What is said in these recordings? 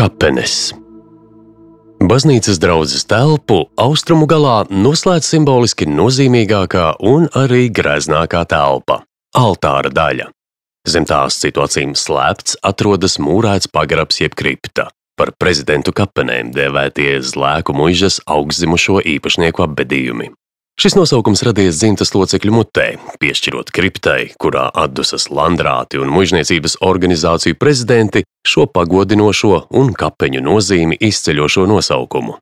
Kapenes. Baznīcas draudzes telpu austrumu galā noslēdz simboliski nozīmīgākā un arī greznākā telpa – altāra daļa. Zem tās citu acīm slēpts atrodas mūrēts pagrabs jeb kripta, par prezidentu kapenēm dēvētie Zlēku muižas augstzimušo īpašnieku apbedījumi. Šis nosaukums radies dzimtas locekļu mutē, piešķirot kriptai, kurā atdusas landrāti un muižniecības organizāciju prezidenti šo pagodinošo un kapeņu nozīmi izceļošo nosaukumu.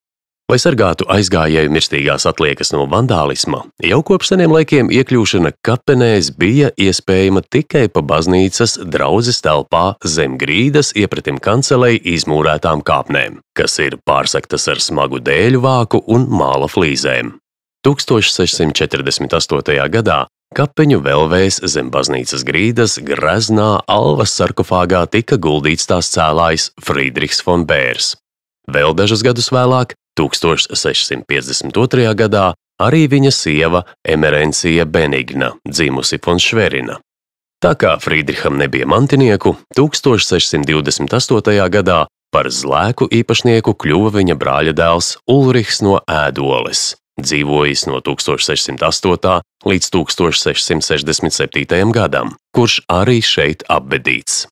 Lai sargātu aizgājēju mirstīgās atliekas no vandālisma, jau kopš seniem laikiem iekļūšana kapenēs bija iespējama tikai pa baznīcas draudzes telpā zem grīdas iepratim kancelei izmūrētām kāpnēm, kas ir pārsaktas ar smagu dēļu vāku un māla flīzēm. 1648. gadā kapeņu velvēs zem baznīcas grīdas greznā alvas sarkofāgā tika guldīts tās cēlājs Friedrichs von Bērs. Vēl dažus gadus vēlāk, 1652. gadā, arī viņa sieva Emerencija Benigna, dzimusi von Šverina. Tā kā Friedricham nebija mantinieku, 1628. gadā par Zlēku īpašnieku kļuva viņa brāļa dēls Ulrichs no Ēdoles, dzīvojis no 1608. līdz 1667. gadam, kurš arī šeit apbedīts.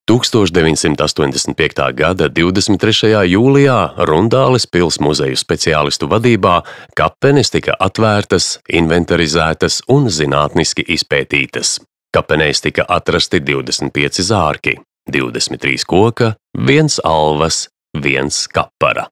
1985. gada 23. jūlijā Rundāles pils muzeju speciālistu vadībā kapenes tika atvērtas, inventarizētas un zinātniski izpētītas. Kapenēs tika atrasti 25 zārki, 23 koka, 1 alvas, 1 kapara.